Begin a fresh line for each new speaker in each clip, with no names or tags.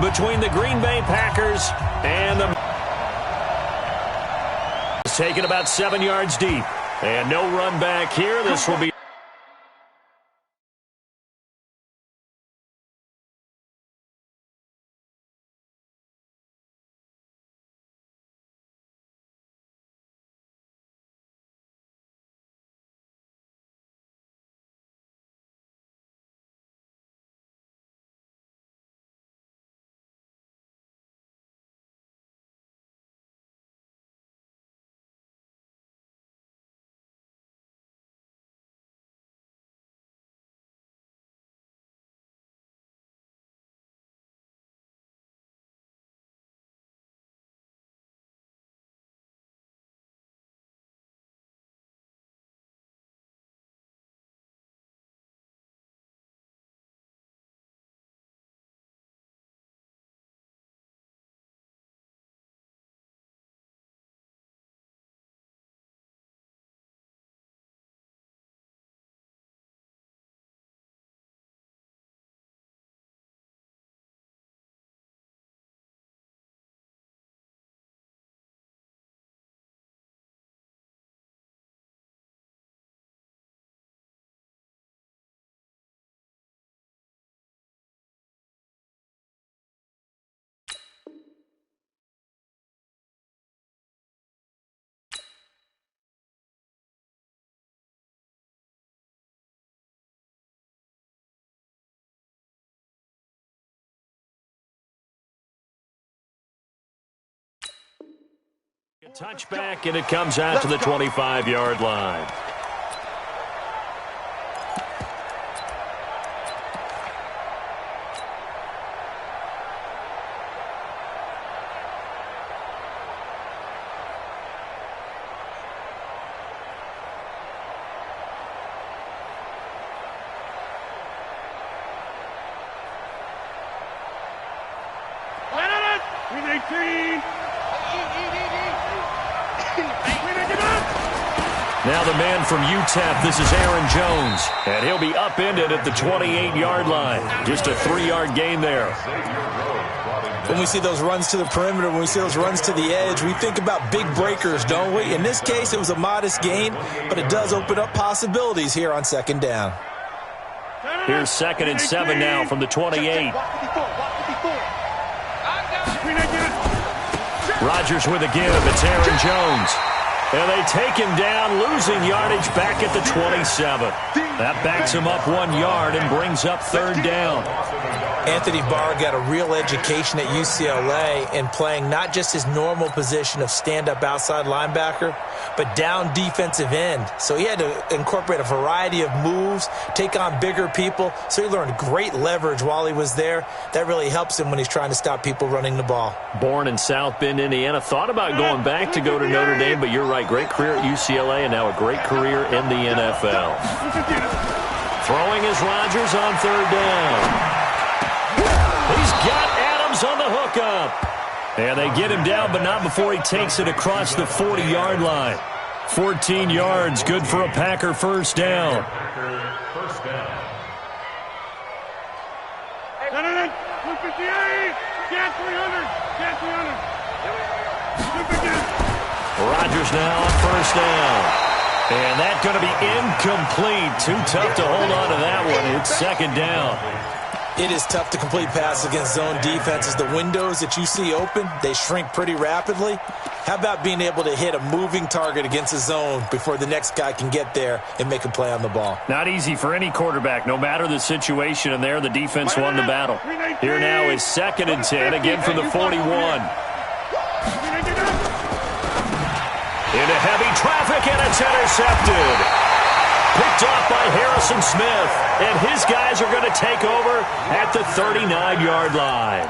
between the Green Bay Packers and the... Taken about 7 yards deep. And no run back here. This will be... Touchback, and it comes out to the 25-yard line. Now the man from UTEP, this is Aaron Jones, and he'll be upended at the 28-yard line. Just a 3-yard gain there.
When we see those runs to the perimeter, when we see those runs to the edge, we think about big breakers, don't we? In this case, it was a modest gain, but it does open up possibilities here on second down.
Here's 2nd and 7 now from the 28. Rodgers with a give. It's Aaron Jones. And they take him down, losing yardage back at the 27. That backs him up 1 yard and brings up 3rd down.
Anthony Barr got a real education at UCLA in playing not just his normal position of stand-up outside linebacker, but down defensive end. So he had to incorporate a variety of moves, take on bigger people. So he learned great leverage while he was there. That really helps him when he's trying to stop people running the ball.
Born in South Bend, Indiana. Thought about going back to go to Notre Dame, but you're right. Great career at UCLA and now a great career in the NFL. Throwing is Rodgers on 3rd down. He's got Adams on the hookup. And they get him down, but not before he takes it across the 40-yard line. 14 yards, good for a Packer first down. Rodgers now on 1st down. And that's going to be incomplete. Too tough to hold on to that one. It's 2nd down.
It is tough to complete passes against zone defenses. The windows that you see open, they shrink pretty rapidly. How about being able to hit a moving target against a zone before the next guy can get there and make a play on the ball?
Not easy for any quarterback, no matter the situation, and there the defense won the battle. Here now is 2nd and 10, again from the 41. Into heavy traffic, and it's intercepted. Picked off by Harrison Smith, and his guys are going to take over at the 39-yard line.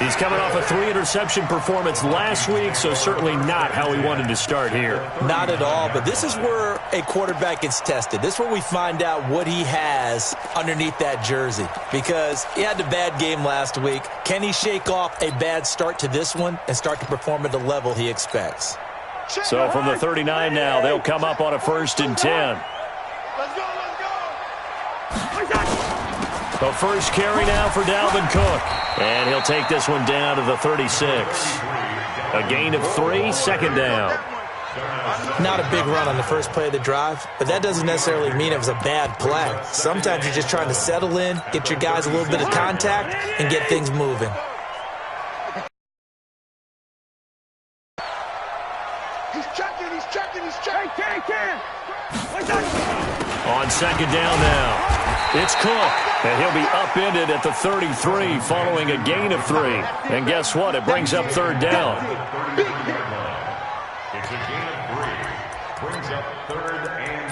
He's coming off a 3-interception performance last week, so certainly not how he wanted to start here.
Not at all, but this is where a quarterback gets tested. This is where we find out what he has underneath that jersey, because he had a bad game last week. Can he shake off a bad start to this one and start to perform at the level he expects?
So from the 39 now, they'll come up on a 1st and 10. The first carry now for Dalvin Cook. And he'll take this one down to the 36. A gain of 3, second down.
Not a big run on the first play of the drive, but that doesn't necessarily mean it was a bad play. Sometimes you're just trying to settle in, get your guys a little bit of contact, and get things moving.
He's checking.
On second down now, it's Cook, and he'll be upended at the 33 following a gain of 3. And guess what? It brings up third down.
It's a gain of 3. Brings up 3rd and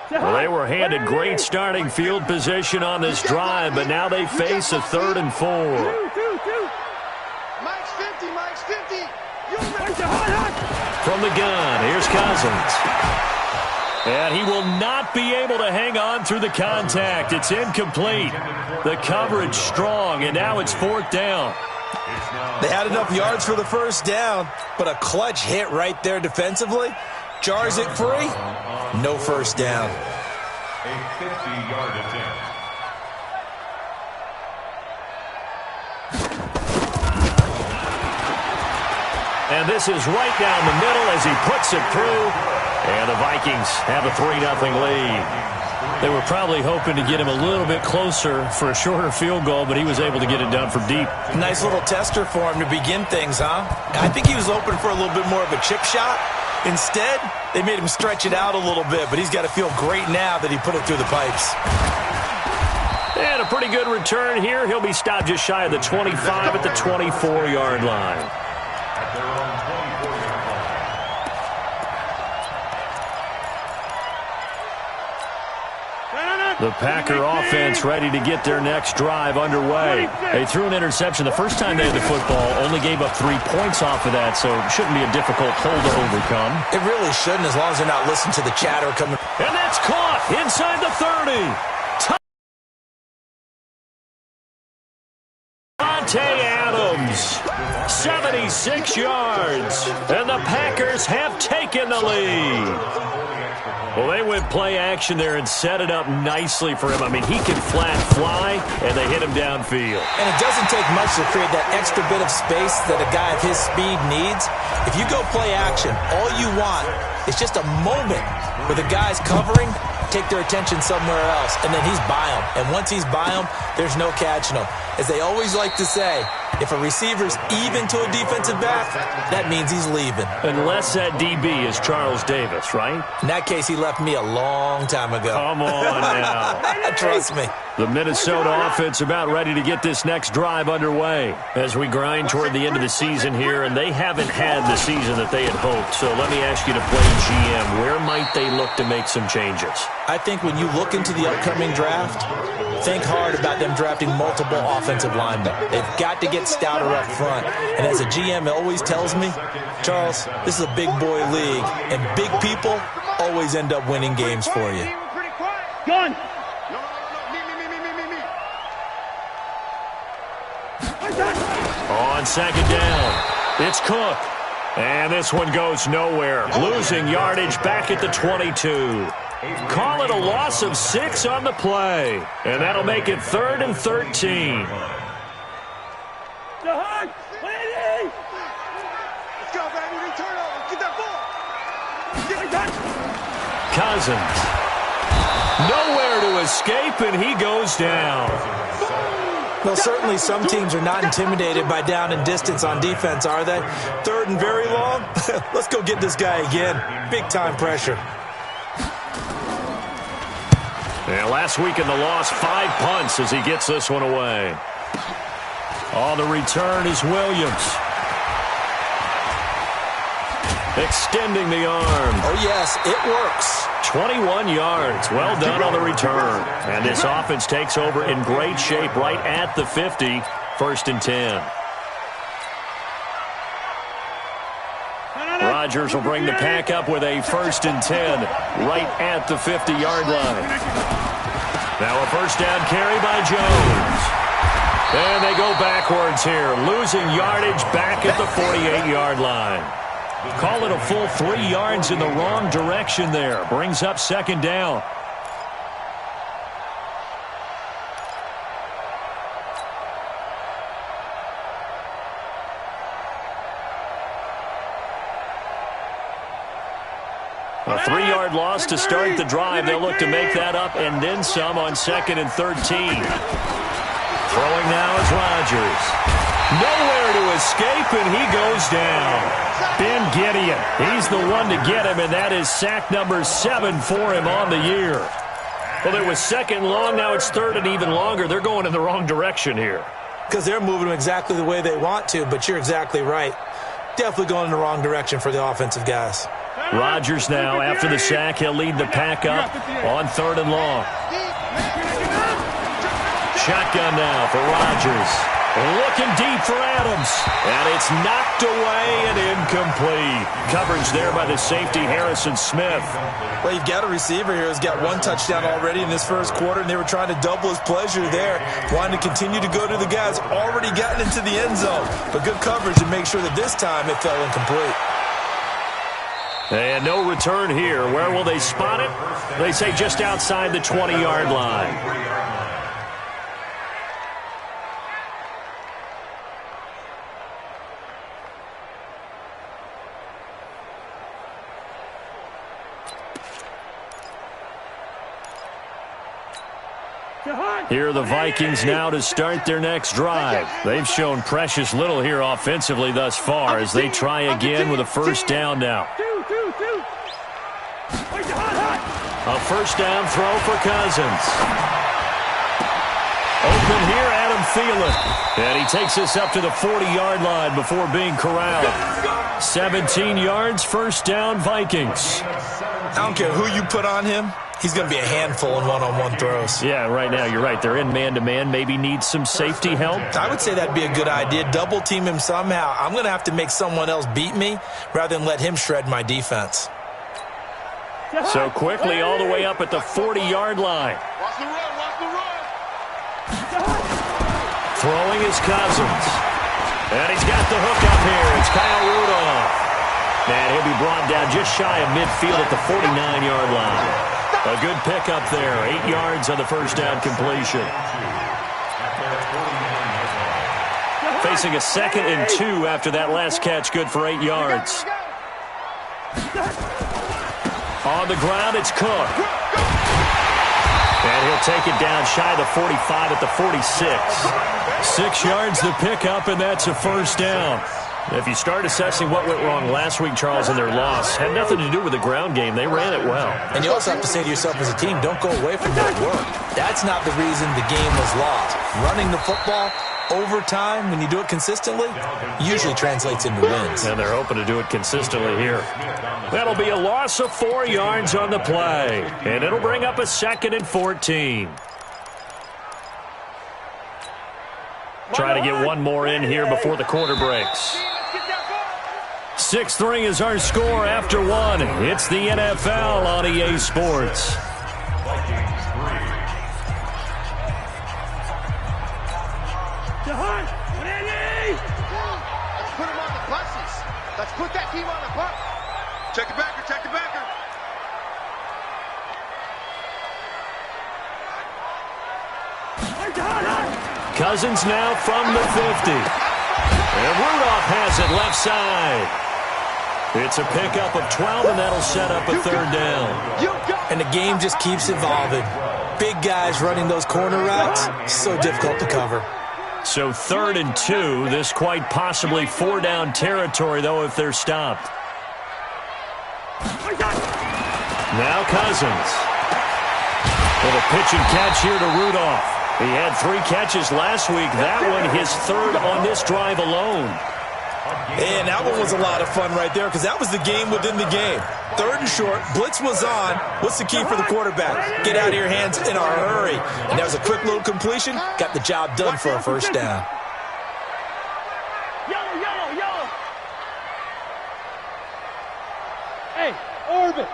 4.
Well, they were handed great starting field position on this drive, but now they face a 3rd and 4.
Mike's 50.
From the gun, here's Cousins. And he will not be able to hang on through the contact. It's incomplete. The coverage strong, and now it's 4th down.
They had enough yards for the first down, but a clutch hit right there defensively. Jars it free. No first down.
A 50-yard attempt.
And this is right down the middle as he puts it through. And the Vikings have a 3-0 lead. They were probably hoping to get him a little bit closer for a shorter field goal, but he was able to get it done from deep.
Nice little tester for him to begin things, huh? I think he was open for a little bit more of a chip shot. Instead, they made him stretch it out a little bit, but he's got to feel great now that he put it through the pipes.
And a pretty good return here. He'll be stopped just shy of the 25 at the 24-yard line.
At their own 24-yard line.
The Packer offense ready to get their next drive underway. They threw an interception the first time they had the football, only gave up 3 points off of that, so it shouldn't be a difficult hole to overcome.
It really shouldn't, as long as they're not listening to the chatter coming.
And that's caught inside the 30. Adams, 76 yards, and the Packers have taken the lead. Well, they went play action there and set it up nicely for him. I mean, he can flat fly, and they hit him downfield.
And it doesn't take much to create that extra bit of space that a guy of his speed needs. If you go play action, all you want is just a moment where the guy's covering, take their attention somewhere else, and then he's by him. And once he's by him, there's no catching him. As they always like to say, if a receiver's even to a defensive back, that means he's leaving.
Unless that DB is Charles Davis, right?
In that case, he left me a long time ago.
Come on now.
Trust me.
The Minnesota offense about ready to get this next drive underway as we grind toward the end of the season here, and they haven't had the season that they had hoped. So let me ask you to play GM. Where might they look to make some changes?
I think when you look into the upcoming draft, think hard about them drafting multiple offensive linemen. They've got to get stouter up front. And as a GM always tells me, Charles, this is a big boy league, and big people always end up winning games for you.
Gun.
On second down, it's Cook. And this one goes nowhere. Losing yardage back at the 22. Call it a loss of 6 on the play. And that'll make it 3rd and 13.
Let's go, baby. Return over. Get that ball.
Cousins. Nowhere to escape, and he goes down.
Well, certainly some teams are not intimidated by down and distance on defense, are they? 3rd and very long? Let's go get this guy again. Big-time pressure.
Yeah, last week in the loss, 5 punts as he gets this one away. On the return is Williams. Extending the arm.
Oh, yes, it works.
21 yards. Well done on the return. And this offense takes over in great shape right at the 50. 1st and 10. Rodgers will bring the pack up with a 1st and 10 right at the 50-yard line. Now a first down carry by Jones. And they go backwards here, losing yardage back at the 48-yard line. Call it a full 3 yards in the wrong direction there. Brings up 2nd down. A 3-yard loss to start the drive. They'll look to make that up and then some on 2nd and 13. Throwing now is Rodgers. Nowhere to escape, and he goes down. Ben Gideon, he's the one to get him, and that is sack number 7 for him on the year. Well, it was 2nd long. Now it's 3rd and even longer. They're going in the wrong direction here.
Because they're moving them exactly the way they want to, but you're exactly right. Definitely going in the wrong direction for the offensive guys.
Rodgers now, after the sack, he'll lead the pack up on 3rd and long. Shotgun now for Rodgers. Looking deep for Adams. And it's knocked away and incomplete. Coverage there by the safety, Harrison Smith.
Well, you've got a receiver here who's got 1 touchdown already in this first quarter, and they were trying to double his pleasure there, wanting to continue to go to the guys already gotten into the end zone. But good coverage to make sure that this time it fell incomplete.
And no return here. Where will they spot it? They say just outside the 20-yard line. Here are the Vikings now to start their next drive. They've shown precious little here offensively thus far as they try again with a first down now. A first down throw for Cousins. Open here, Adam Thielen. And he takes us up to the 40-yard line before being corralled. 17 yards, first down, Vikings.
I don't care who you put on him. He's going to be a handful in one-on-one throws.
Yeah, right now, you're right. They're in man-to-man. Maybe need some safety help.
I would say that'd be a good idea. Double-team him somehow. I'm going to have to make someone else beat me rather than let him shred my defense.
So quickly all the way up at the 40-yard line.
Watch the run, watch the run.
Throwing is Cousins. And he's got the hook up here. It's Kyle Rudolph. And he'll be brought down just shy of midfield at the 49-yard line. A good pickup there. 8 yards on the first down completion. Facing a 2nd and 2 after that last catch. Good for 8 yards. On the ground, it's Cook. And he'll take it down shy of the 45 at the 46. 6 yards the pickup, and that's a first down. If you start assessing what went wrong last week, Charles, in their loss, had nothing to do with the ground game. They ran it well.
And you also have to say to yourself as a team, don't go away from that work. That's not the reason the game was lost. Running the football over time, when you do it consistently, usually translates into wins.
And they're hoping to do it consistently here. That'll be a loss of 4 yards on the play. And it'll bring up a 2nd and 14. Try to get one more in here before the quarter breaks. 6th ring is our score after 1. It's the NFL on EA Sports.
Let's put him on the buses. Let's put that team on the bus. Check the backer, check the backer.
Cousins now from the 50. And Rudolph has it left side. It's a pickup of 12, and that'll set up a 3rd down.
And the game just keeps evolving. Big guys running those corner routes, so difficult to cover.
So 3rd and 2. This quite possibly 4-down territory, though, if they're stopped. Now Cousins. With a pitch and catch here to Rudolph. He had 3 catches last week. That one his 3rd on this drive alone.
And that one was a lot of fun right there because that was the game within the game. 3rd and short, blitz was on. What's the key for the quarterback? Get out of your hands in a hurry. And that was a quick little completion. Got the job done for a first down.
Yellow, yellow, yellow. Hey, orbit.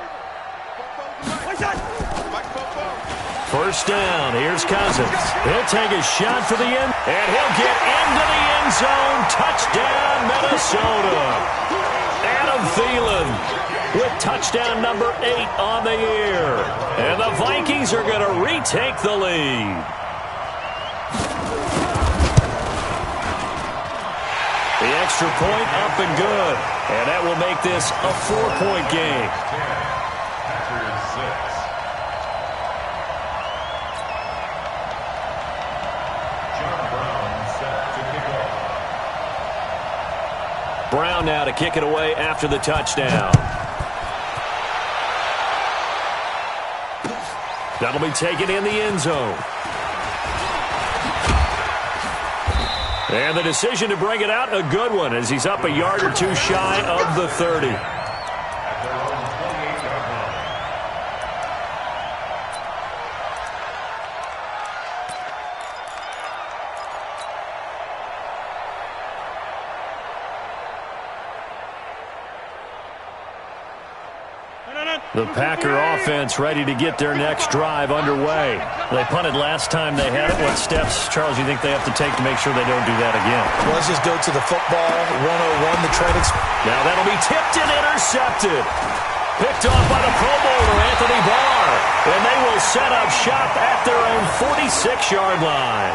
First down. Here's Cousins. He'll take a shot for the end. And he'll get into the end zone. Touchdown, Minnesota. Adam Thielen with touchdown number 8 on the year. And the Vikings are going to retake the lead. The extra point up and good. And that will make this a 4-point game. Brown now to kick it away after the touchdown. That'll be taken in the end zone. And the decision to bring it out, a good one, as he's up a yard or two shy of the 30. The Packer offense ready to get their next drive underway. They punted last time they had it. What steps, Charles, do you think they have to take to make sure they don't do that again?
Well, let's just go to the football 101, the trade.
Now that'll be tipped and intercepted. Picked off by the Pro Bowler, Anthony Barr. And they will set up shop at their own 46-yard line.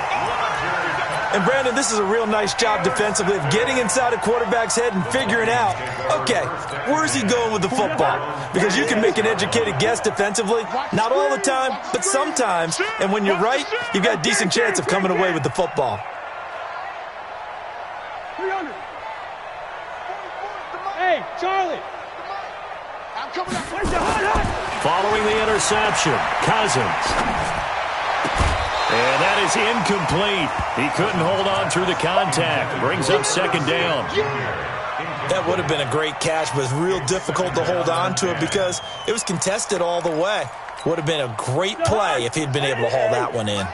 And, Brandon, this is a real nice job defensively of getting inside a quarterback's head and figuring out, okay, where's he going with the football? Because you can make an educated guess defensively, not all the time, but sometimes. And when you're right, you've got a decent chance of coming away with the football.
Hey, Charlie. I'm coming up.
Following the interception, Cousins. And that is incomplete. He couldn't hold on through the contact. Brings up second down.
That would have been a great catch, but it's real difficult to hold on to it because it was contested all the way. Would have been a great play if he'd been able to haul that one in.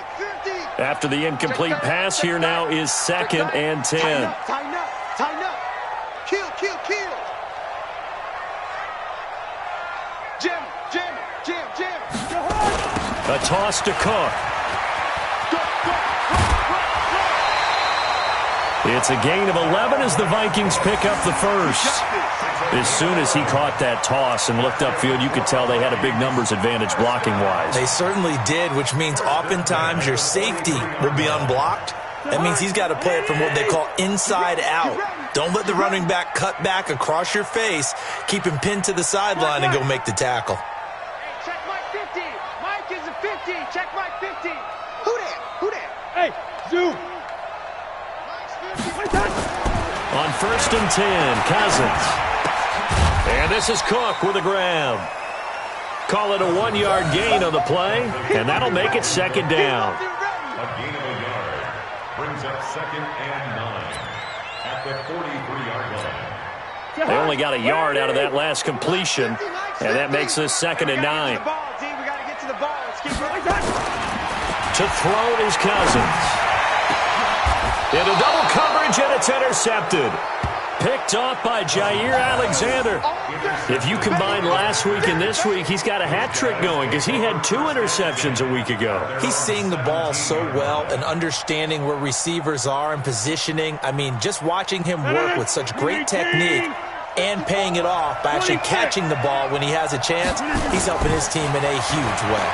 After the incomplete pass, here now is 2nd and 10.
Tighten up, tighten up. Kill. Jam.
A toss to Cook. It's a gain of 11 as the Vikings pick up the first. As soon as he caught that toss and looked upfield, you could tell they had a big numbers advantage blocking-wise.
They certainly did, which means oftentimes your safety will be unblocked. That means he's got to play it from what they call inside out. Don't let the running back cut back across your face. Keep him pinned to the sideline and go make the tackle.
Hey, check Mike 50. Mike is a 50. Check Mike 50. Who that? Hey, Zoom.
On 1st and 10, Cousins. And this is Cook with a grab. Call it a 1-yard gain on the play, and that'll make it 2nd down.
A gain of a yard brings up 2nd and 9 at the 43-yard line.
They only got a yard out of that last completion, and that makes this 2nd and 9. To throw is Cousins. Into double coverage, and it's intercepted. Picked off by Jair Alexander. If you combine last week and this week, he's got a hat trick going because he had 2 interceptions a week ago.
He's seeing the ball so well and understanding where receivers are and positioning. I mean, just watching him work with such great technique and paying it off by actually catching the ball when he has a chance, he's helping his team in a huge way.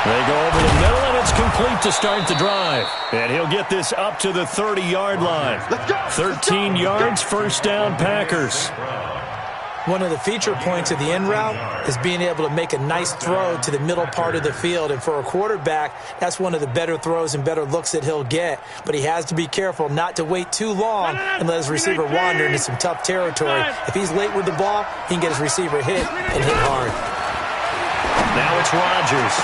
They go over the middle, and it's complete to start the drive. And he'll get this up to the 30-yard line. 13 yards, first down, Packers.
One of the feature points of the in route is being able to make a nice throw to the middle part of the field. And for a quarterback, that's one of the better throws and better looks that he'll get. But he has to be careful not to wait too long and let his receiver wander into some tough territory. If he's late with the ball, he can get his receiver hit and hit hard.
Now it's Rodgers.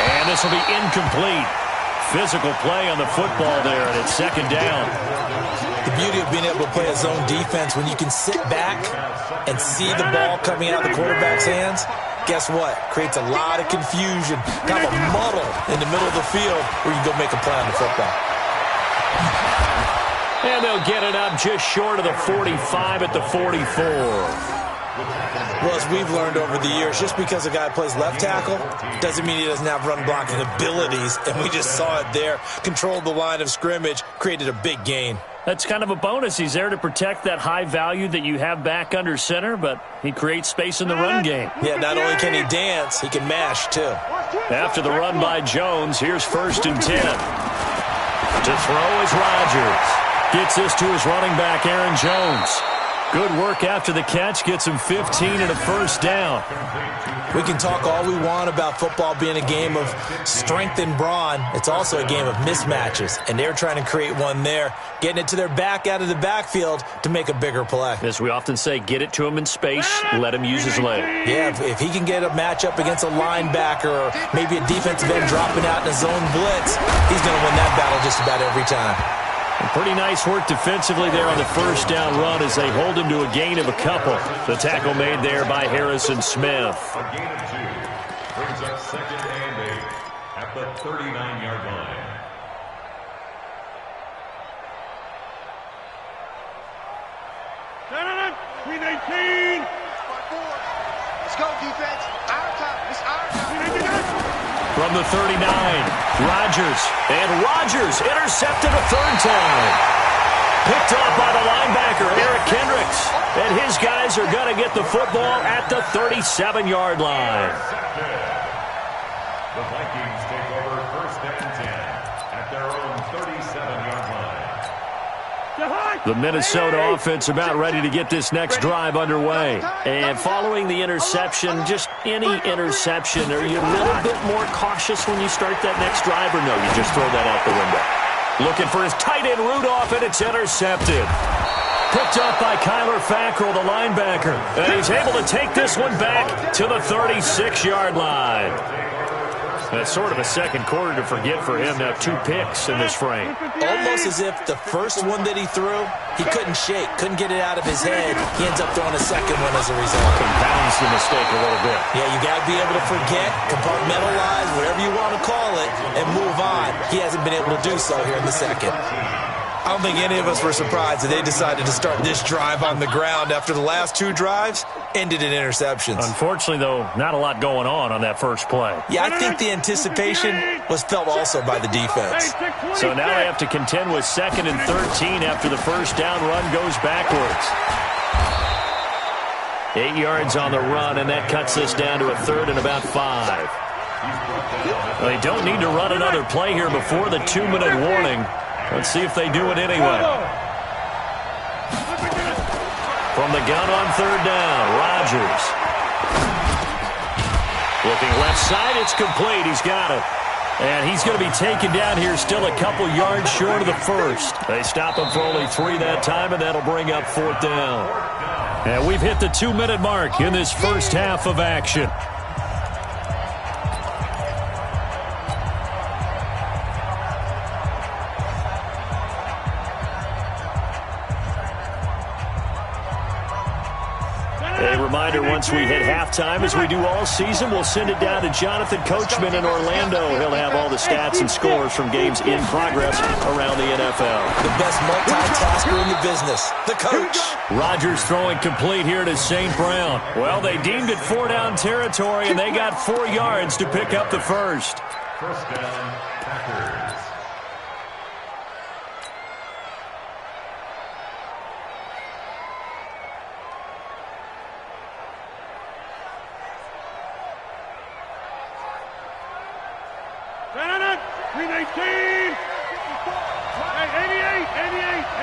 And this will be incomplete. Physical play on the football there, and it's 2nd down.
The beauty of being able to play a zone defense when you can sit back and see the ball coming out of the quarterback's hands, guess what? Creates a lot of confusion, kind of a muddle in the middle of the field where you go make a play on the football.
And they'll get it up just short of the 45 at the 44.
Well, as we've learned over the years, just because a guy plays left tackle doesn't mean he doesn't have run-blocking abilities, and we just saw it there. Controlled the line of scrimmage, created a big gain.
That's kind of a bonus. He's there to protect that high value that you have back under center, but he creates space in the run game.
Yeah, not only can he dance, he can mash, too.
After the run by Jones, here's 1st and 10. To throw is Rodgers. Gets this to his running back, Aaron Jones. Good work after the catch. Gets him 15 and a first down.
We can talk all we want about football being a game of strength and brawn. It's also a game of mismatches, and they're trying to create one there, getting it to their back out of the backfield to make a bigger play.
As we often say, get it to him in space, let him use his leg.
Yeah, if he can get a matchup against a linebacker or maybe a defensive end dropping out in a zone blitz, he's going to win that battle just about every time.
And pretty nice work defensively there on the first down run as they hold him to a gain of a couple. The tackle made there by Harrison Smith.
A gain of 2 brings up 2nd and 8 at the 39-yard line.
Green 18. Let's go, defense. Our time. It's our time.
From the 39, Rodgers. And Rodgers intercepted a third time. Picked off by the linebacker, Eric Kendricks. And his guys are going to get the football at the 37-yard line.
The Vikings take over 1st and 10 at their own 37-yard line.
The Minnesota offense about ready to get this next drive underway. And following the interception, just any interception, are you a little bit more cautious when you start that next drive, or no, you just throw that out the window? Looking for his tight end Rudolph, and it's intercepted. Picked up by Kyler Fackrell, the linebacker. And he's able to take this one back to the 36-yard line. That's sort of a second quarter to forget for him. Now 2 picks in this frame.
Almost as if the first one that he threw, he couldn't shake, couldn't get it out of his head. He ends up throwing a second one as a result.
Compounds the mistake a little bit.
Yeah, you got to be able to forget, compartmentalize, whatever you want to call it, and move on. He hasn't been able to do so here in the second. I don't think any of us were surprised that they decided to start this drive on the ground after the last 2 drives ended in interceptions.
Unfortunately, though, not a lot going on that first play.
Yeah, I think the anticipation was felt also by the defense.
So now they have to contend with 2nd and 13 after the first down run goes backwards. 8 yards on the run, and that cuts us down to a 3rd and about 5. Well, they don't need to run another play here before the 2-minute warning. Let's see if they do it anyway. From the gun on 3rd down, Rodgers. Looking left side, it's complete. He's got it. And he's going to be taken down here still a couple yards short of the first. They stop him for only 3 that time, and that'll bring up 4th down. And we've hit the 2-minute mark in this first half of action. A reminder, once we hit halftime, as we do all season, we'll send it down to Jonathan Coachman in Orlando. He'll have all the stats and scores from games in progress around the NFL.
The best multitasker in the business, the coach.
Rodgers throwing complete here to St. Brown. Well, they deemed it 4-down territory, and they got 4 yards to pick up the first.
First down, Packers.
Green 18. Hey,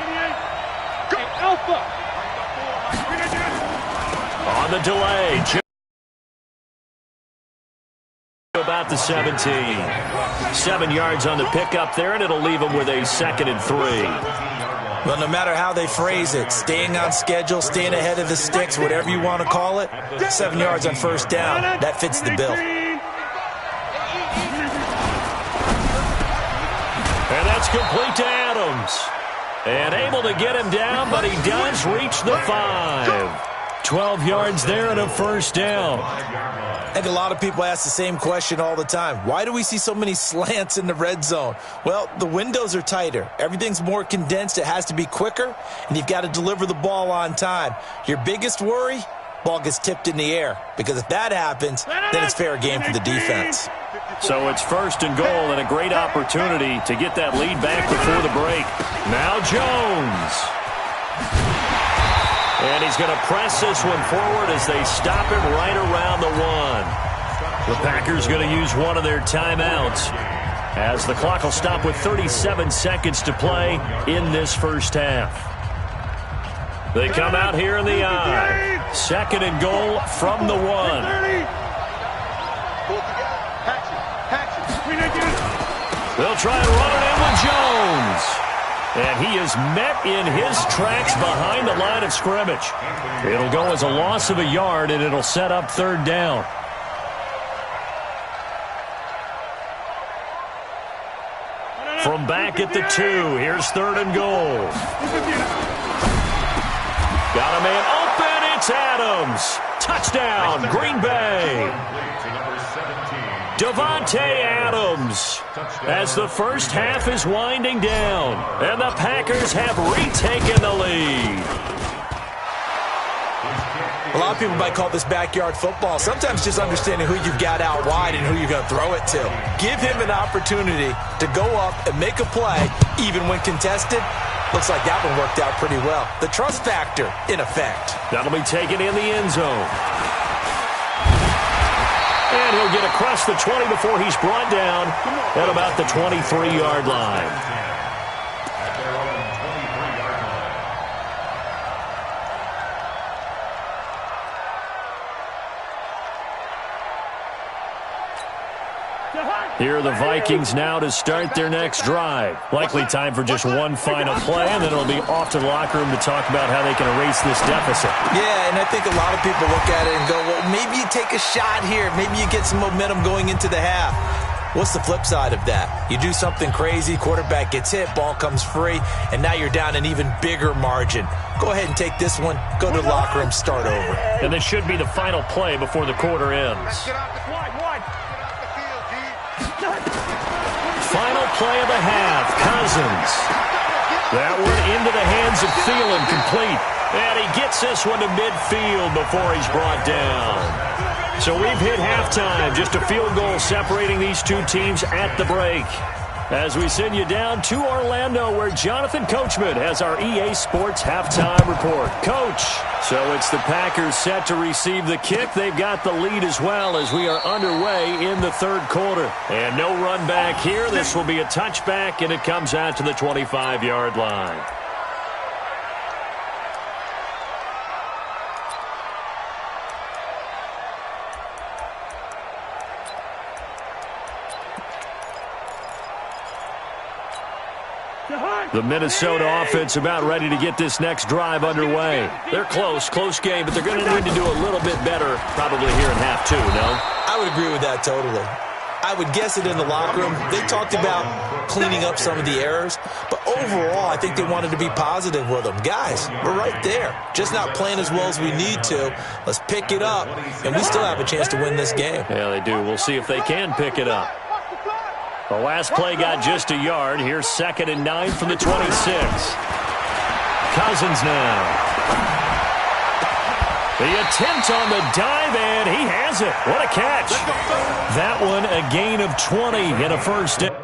88. Go, Alpha.
On the delay. About the 17. 7 yards on the pickup there, and it'll leave them with a 2nd and 3.
Well, no matter how they phrase it, staying on schedule, staying ahead of the sticks, whatever you want to call it, 7 yards on first down, that fits the bill.
And that's complete to Adams. And able to get him down, but he does reach the 5. 12 yards there and a first down.
I think a lot of people ask the same question all the time. Why do we see so many slants in the red zone? Well, the windows are tighter. Everything's more condensed. It has to be quicker, and you've got to deliver the ball on time. Your biggest worry? Ball gets tipped in the air, because if that happens, then it's fair game for the defense.
So it's 1st and goal, and a great opportunity to get that lead back before the break. Now Jones. And he's going to press this one forward as they stop him right around the 1. The Packers going to use one of their timeouts as the clock will stop with 37 seconds to play in this first half. They come out here in the I. 2nd and goal from the 1. They'll try and run it in with Jones. And he is met in his tracks behind the line of scrimmage. It'll go as a loss of a yard, and it'll set up 3rd down. From back at the 2, here's 3rd and goal. Got a man open, it's Adams. Touchdown, Green Bay. Davante Adams, as the first half is winding down, and the Packers have retaken the lead.
A lot of people might call this backyard football. Sometimes just understanding who you've got out wide and who you're going to throw it to. Give him an opportunity to go up and make a play, even when contested. Looks like that one worked out pretty well. The trust factor in effect.
That'll be taken in the end zone. And he'll get across the 20 before he's brought down at about the 23-yard line. Here are the Vikings now to start their next drive. Likely time for just one final play, and then it'll be off to the locker room to talk about how they can erase this deficit.
Yeah, and I think a lot of people look at it and go, well, maybe you take a shot here. Maybe you get some momentum going into the half. What's the flip side of that? You do something crazy, quarterback gets hit, ball comes free, and now you're down an even bigger margin. Go ahead and take this one, go to the locker room, start over.
And this should be the final play before the quarter ends. Final play of the half, Cousins. That one into the hands of Thielen, complete. And he gets this one to midfield before he's brought down. So we've hit halftime, just a field goal separating these two teams at the break. As we send you down to Orlando, where Jonathan Coachman has our EA Sports halftime report. Coach, so it's the Packers set to receive the kick. They've got the lead as well as we are underway in the 3rd quarter. And no run back here. This will be a touchback, and it comes out to the 25-yard line. The Minnesota offense about ready to get this next drive underway. They're close game, but they're going to need to do a little bit better probably here in half 2, no?
I would agree with that totally. I would guess it in the locker room. They talked about cleaning up some of the errors, but overall, I think they wanted to be positive with them. Guys, we're right there. Just not playing as well as we need to. Let's pick it up, and we still have a chance to win this game.
Yeah, they do. We'll see if they can pick it up. The last play got just a yard. Here's 2nd and 9 from the 26. Cousins now. The attempt on the dive, and he has it. What a catch. That one a gain of 20 and a first down.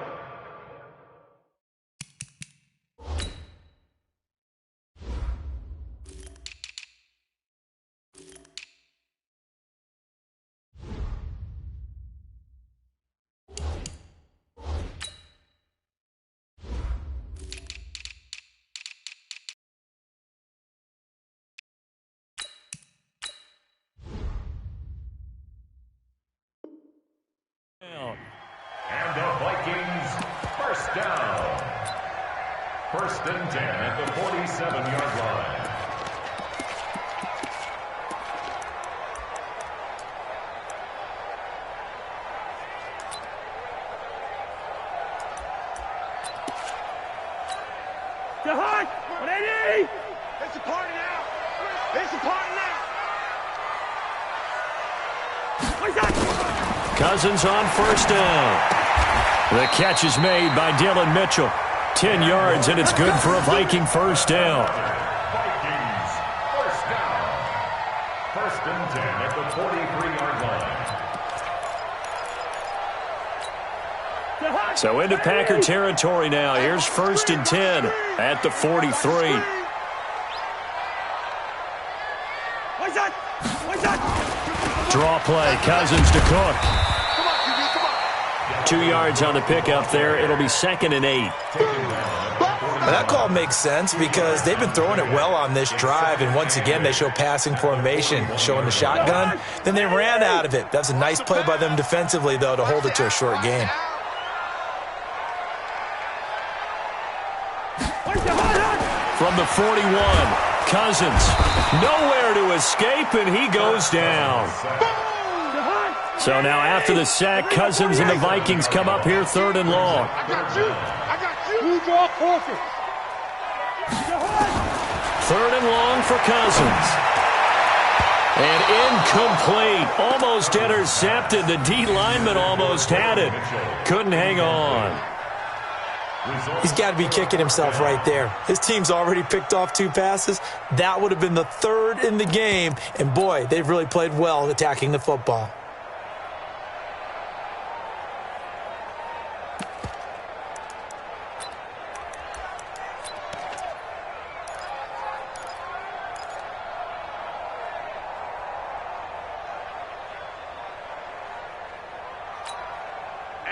And the Vikings, first down. 1st and 10 at the 47-yard line.
Hard. 180. It's a party now. It's a party now.
Cousins on 1st down. The catch is made by Dillon Mitchell. 10 yards, and it's good for a Viking first down.
Vikings, first down. 1st and 10 at the 43-yard line.
So into Packer territory now. Here's 1st and 10 at the 43. Draw play, Cousins to Cook. 2 yards on the pickup there. It'll be 2nd and 8.
Well, that call makes sense because they've been throwing it well on this drive, and once again they show passing formation, showing the shotgun. Then they ran out of it. That's a nice play by them defensively, though, to hold it to a short gain.
From the 41, Cousins, nowhere to escape, and he goes down. So now after the sack, Cousins and the Vikings come up here 3rd and long.
I got you. I got you. You draw closer.
3rd and long for Cousins. And incomplete. Almost intercepted. The D lineman almost had it. Couldn't hang on.
He's got to be kicking himself right there. His team's already picked off 2 passes. That would have been the 3rd in the game. And, boy, they've really played well attacking the football.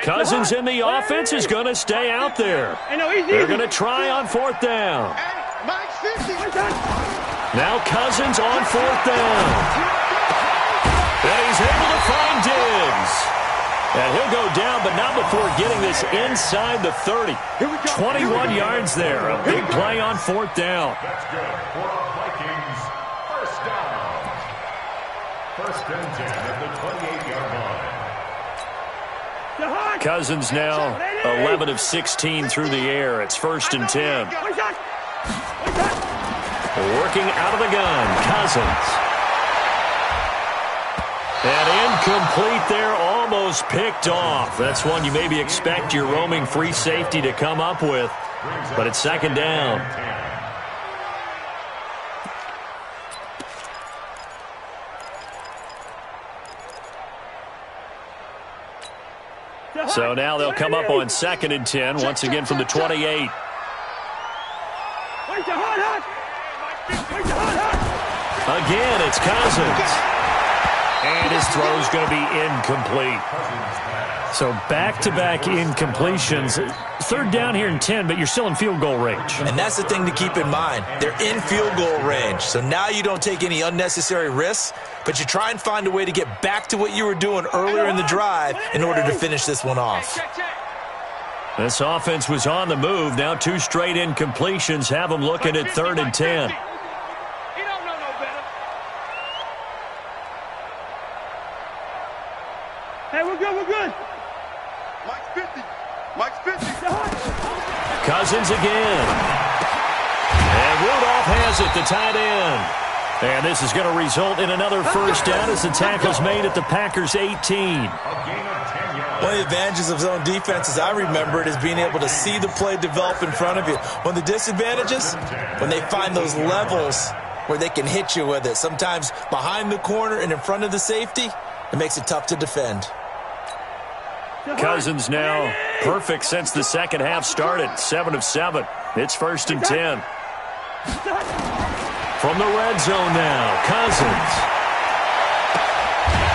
Cousins in the offense is going to stay out there. They're going to try on 4th down. Now Cousins on 4th down. And he's able to find Diggs. And he'll go down, but not before getting this inside the 30. 21 yards there. A big play on 4th down.
That's good for our Vikings. First down. 1st and 10 at the 28-yard line.
Cousins now 11 of 16 through the air. It's 1st and 10. Working out of the gun, Cousins. And incomplete there, almost picked off. That's one you maybe expect your roaming free safety to come up with, but it's 2nd down. So now they'll come up on 2nd and 10, once again from the 28. Again, it's Cousins. And his throw's going to be incomplete. So back-to-back incompletions. 3rd down here and 10, but you're still in field goal range.
And that's the thing to keep in mind. They're in field goal range. So now you don't take any unnecessary risks, but you try and find a way to get back to what you were doing earlier in the drive in order to finish this one off.
This offense was on the move. Now 2 straight incompletions have them looking at 3rd and 10.
He don't know no better. Hey, we're good, we're good. Mike's 50. Mike's 50.
Cousins again. And Rudolph has it, the tight end. And this is going to result in another 1st down as the tackle's made at the Packers' 18.
One of the advantages of zone defense, as I remember it, is being able to see the play develop in front of you. One of the disadvantages, when they find those levels where they can hit you with it, sometimes behind the corner and in front of the safety, it makes it tough to defend.
Cousins now perfect since the 2nd half started, 7 of 7. It's 1st and 10. From the red zone now, Cousins.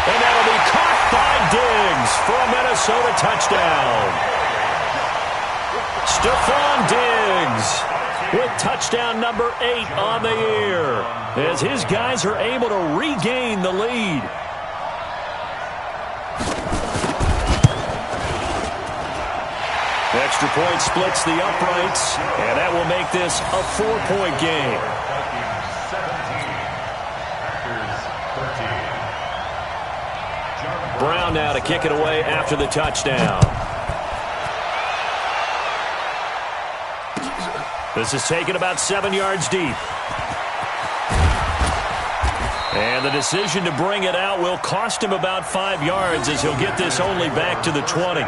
And that'll be caught by Diggs for a Minnesota touchdown. Stephon Diggs with touchdown number 8 on the year as his guys are able to regain the lead. Extra point splits the uprights, and that will make this a 4-point game. Brown now to kick it away after the touchdown. This is taken about 7 yards deep. And the decision to bring it out will cost him about 5 yards as he'll get this only back to the 20.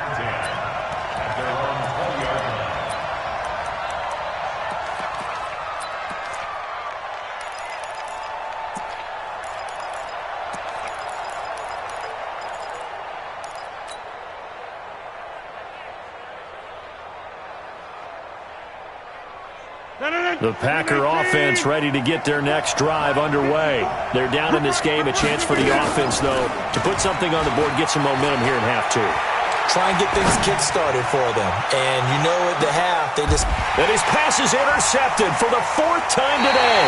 The Packer offense ready to get their next drive underway. They're down in this game. A chance for the offense, though, to put something on the board, get some momentum here in half 2.
Try and get things kick-started for them. And you know at the half, they just
And his pass is intercepted for the 4th time today.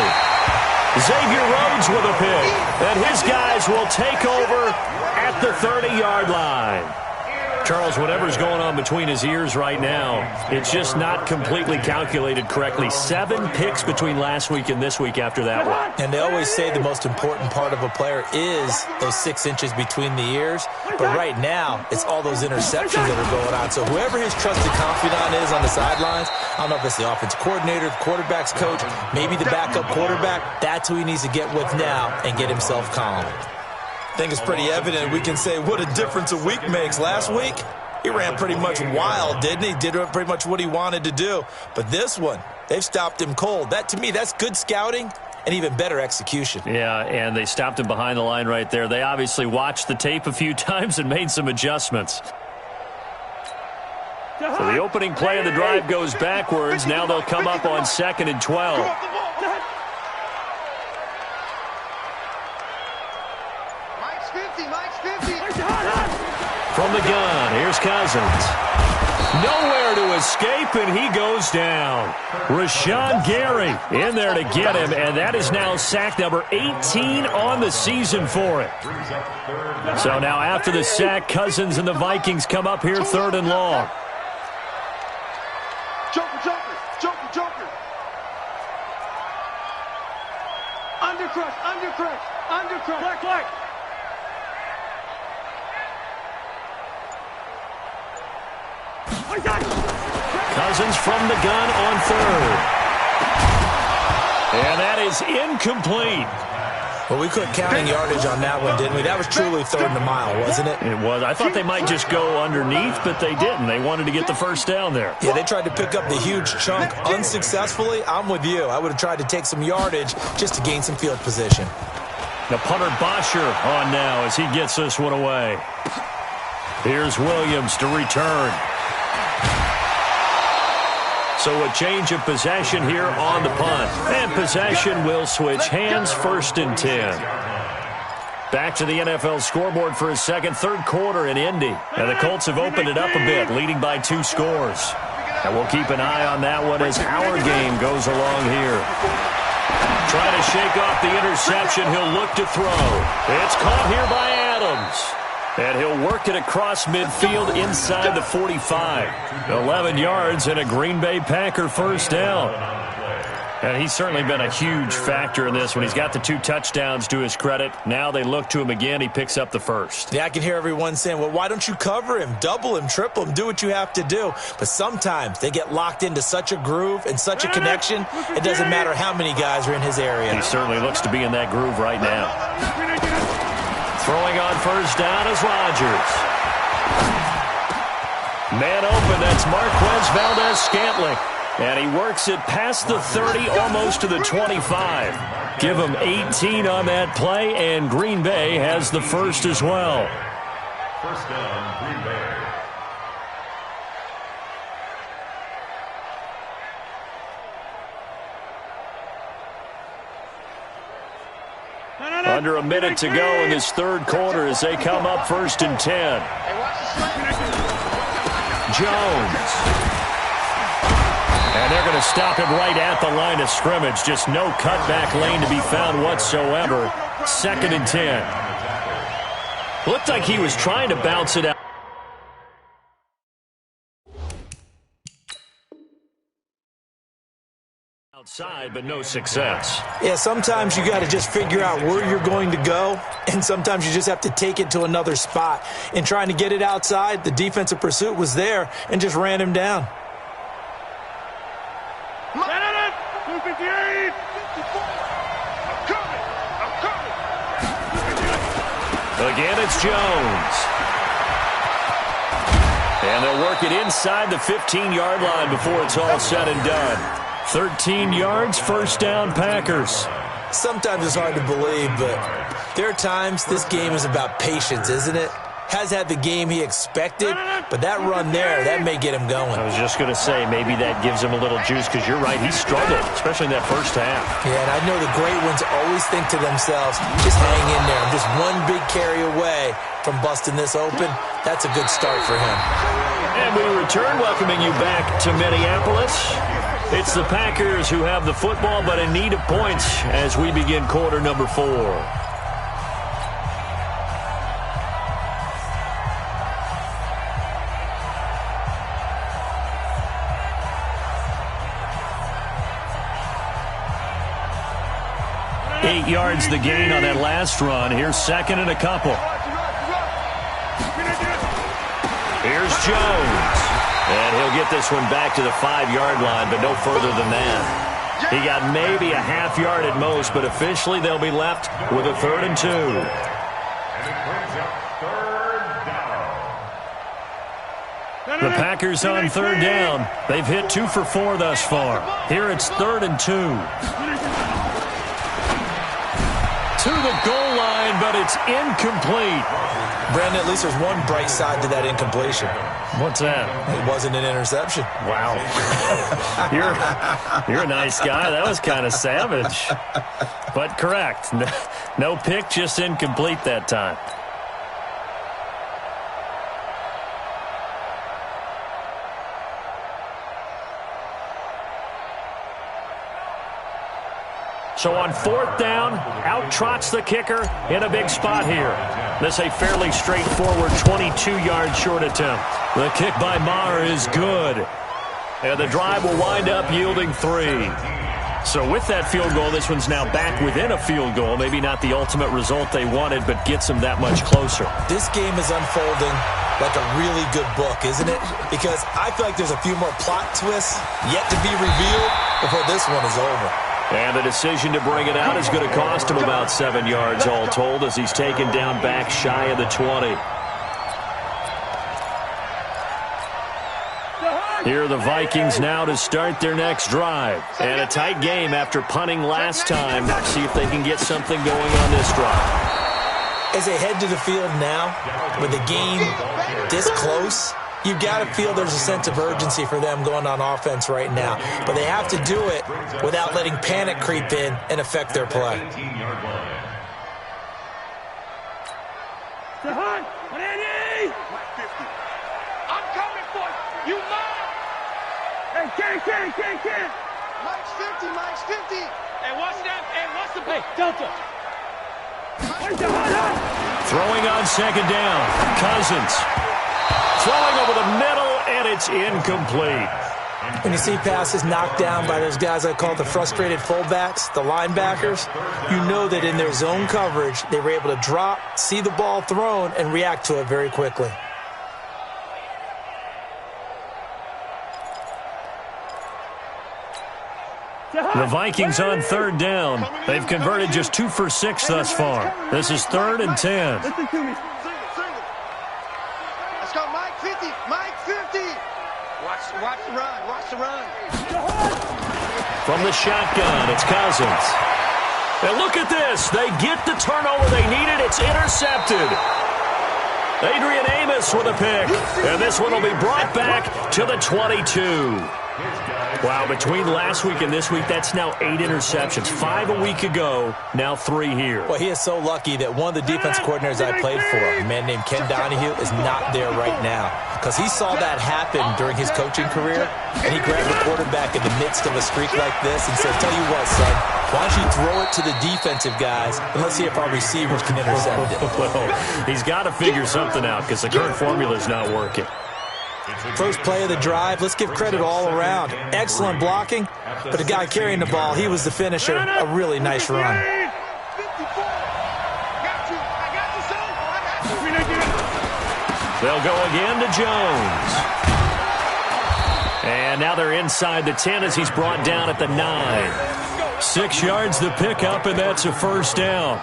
Xavier Rhodes with a pick. And his guys will take over at the 30-yard line. Charles, whatever's going on between his ears right now, it's just not completely calculated correctly. 7 picks between last week and this week after that one.
And they always say the most important part of a player is those 6 inches between the ears. But right now, it's all those interceptions that are going on. So whoever his trusted confidant is on the sidelines, I don't know if it's the offensive coordinator, the quarterback's coach, maybe the backup quarterback, that's who he needs to get with now and get himself calm.
I think it's pretty evident. We can say what a difference a week makes. Last week, he ran pretty much wild, didn't he? Did pretty much what he wanted to do. But this one, they've stopped him cold. That, to me, that's good scouting and even better execution.
Yeah, and they stopped him behind the line right there. They obviously watched the tape a few times and made some adjustments. So the opening play of the drive goes backwards. Now they'll come up on 2nd and 12. From the gun, here's Cousins. Nowhere to escape, and he goes down. Rashawn Gary in there to get him, and that is now sack number 18 on the season for him. So now after the sack, Cousins and the Vikings come up here 3rd and long.
Joker. Undercrush. Black.
Cousins from the gun on 3rd. And that is incomplete.
Well, we quit counting yardage on that one, didn't we? That was truly 3rd and a mile, wasn't it?
It was. I thought they might just go underneath, but they didn't. They wanted to get the first down there.
Yeah, they tried to pick up the huge chunk unsuccessfully. I'm with you. I would have tried to take some yardage just to gain some field position.
The punter Bosher on now as he gets this one away. Here's Williams to return. So a change of possession here on the punt. And possession will switch hands, 1st and 10. Back to the NFL scoreboard for a third quarter in Indy. And the Colts have opened it up a bit, leading by 2 scores. And we'll keep an eye on that one as our game goes along here. Trying to shake off the interception. He'll look to throw. It's caught here by Adams. And he'll work it across midfield inside the 45. 11 yards and a Green Bay Packer first down. And he's certainly been a huge factor in this one. He's got the 2 touchdowns to his credit. Now they look to him again. He picks up the first.
Yeah, I can hear everyone saying, well, why don't you cover him, double him, triple him, do what you have to do. But sometimes they get locked into such a groove and such a connection, it doesn't matter how many guys are in his area.
He certainly looks to be in that groove right now. Throwing on first down is Rodgers. Man open, that's Marquez Valdez-Scantling. And he works it past the 30, almost to the 25. Give him 18 on that play, and Green Bay has the first as well.
First down, Green Bay.
Under a minute to go in this 3rd quarter as they come up 1st and 10. Jones. And they're going to stop him right at the line of scrimmage. Just no cutback lane to be found whatsoever. 2nd and 10. Looked like he was trying to bounce it out. Outside, but no success.
Yeah, sometimes you got to just figure out where you're going to go, and sometimes you just have to take it to another spot. In trying to get it outside, the defensive pursuit was there and just ran him down.
Again, it's Jones. And they'll work it inside the 15-yard line before it's all said and done. 13 yards, first down, Packers.
Sometimes it's hard to believe, but there are times this game is about patience, isn't it? Has had the game he expected, but that run there, that may get him going.
I was just going to say, maybe that gives him a little juice, because you're right, he struggled, especially in that first half.
Yeah, and I know the great ones always think to themselves, just hang in there. I'm just one big carry away from busting this open. That's a good start for him.
And we return, welcoming you back to Minneapolis. It's the Packers who have the football, but in need of points as we begin quarter number 4. Eight yards the gain on that last run. Here's second and a couple. Here's Jones. And he'll get this one back to the 5-yard line, but no further than that. He got maybe a half yard at most, but officially they'll be left with a 3rd and 2.
And it brings up 3rd down.
The Packers on 3rd down. They've hit 2 for 4 thus far. Here it's 3rd and 2. To the goal line, but it's incomplete.
Brandon, at least there's one bright side to that incompletion.
What's that?
It wasn't an interception.
Wow. You're a nice guy. That was kind of savage. But correct. No pick, just incomplete that time. So on 4th down, out trots the kicker in a big spot here. This a fairly straightforward 22-yard short attempt. The kick by Maher is good. And the drive will wind up yielding 3. So with that field goal, this one's now back within a field goal. Maybe not the ultimate result they wanted, but gets them that much closer.
This game is unfolding like a really good book, isn't it? Because I feel like there's a few more plot twists yet to be revealed before this one is over.
And the decision to bring it out is going to cost him about 7 yards all told as he's taken down back shy of the 20. Here are the Vikings now to start their next drive. And a tight game after punting last time. Let's see if they can get something going on this drive.
As they head to the field now, with the game this close, you've got to feel there's a sense of urgency for them going on offense right now. But they have to do it without letting panic creep in and affect their play.
I'm coming for you. You mine. Hey, Ken. Mike's 50. Hey, what's that? Hey, what's the play? Delta.
Throwing on 2nd down. Cousins. Throwing over the middle, and it's incomplete.
When you see passes knocked down by those guys I call the frustrated fullbacks, the linebackers, you know that in their zone coverage, they were able to drop, see the ball thrown, and react to it very quickly.
The Vikings on 3rd down. They've converted just 2 for 6 thus far. This is 3rd and 10.
Listen to me. Let's go, Mike 50. Watch the run.
From the shotgun, it's Cousins. And look at this. They get the turnover they needed. It's intercepted. Adrian Amos with a pick. And this one will be brought back to the 22. Wow, between last week and this week, that's now 8 interceptions. 5 a week ago, now 3 here.
Well, he is so lucky that one of the defense coordinators I played for, a man named Ken Donahue, is not there right now. Because he saw that happen during his coaching career, and he grabbed the quarterback in the midst of a streak like this and said, tell you what, son, why don't you throw it to the defensive guys, and let's see if our receivers can intercept it.
Well, he's got to figure something out because the current formula is not working.
First play of the drive, let's give credit all around. Excellent blocking, but the guy carrying the ball, he was the finisher. A really nice run.
They'll go again to Jones. And now they're inside the 10 as he's brought down at the 9. 6 yards the pickup, and that's a 1st down.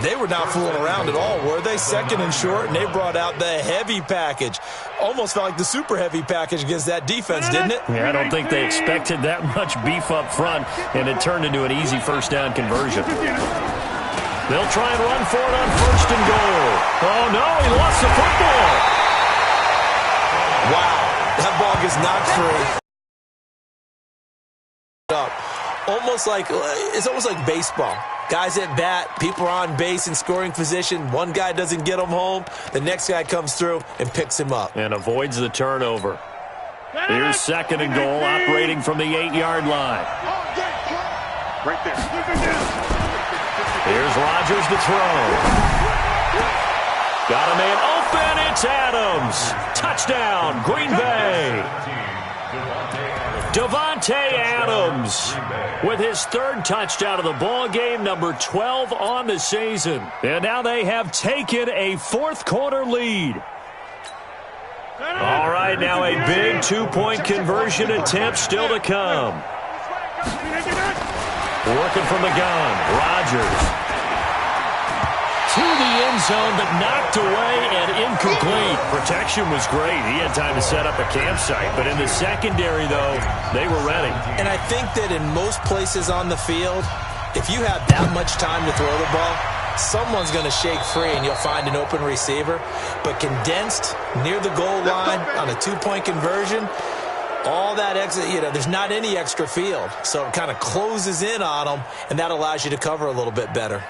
They were not fooling around at all, were they? 2nd and short, and they brought out the heavy package. Almost felt like the super heavy package against that defense, didn't it?
Yeah, I don't think they expected that much beef up front, and it turned into an easy 1st down conversion. They'll try and run for it on 1st and goal. Oh, no, he lost the football.
Wow, that ball gets knocked free.
It's almost like baseball. Guys at bat, people are on base in scoring position. One guy doesn't get him home. The next guy comes through and picks him up.
And avoids the turnover. Here's 2nd and goal, operating from the 8-yard line.
Right there.
Here's Rodgers to throw. Got a man open. It's Adams. Touchdown, Green Bay. Davante Adams with his 3rd touchdown of the ball game, number 12 on the season. And now they have taken a 4th quarter lead. All right, now a big 2-point conversion attempt still to come. Working from the gun, Rodgers. To the end zone, but knocked away and incomplete. Protection was great. He had time to set up a campsite. But in the secondary, though, they were ready.
And I think that in most places on the field, if you have that much time to throw the ball, someone's going to shake free and you'll find an open receiver. But condensed near the goal line on a 2-point conversion, all that extra, there's not any extra field. So it kind of closes in on them, and that allows you to cover a little bit better.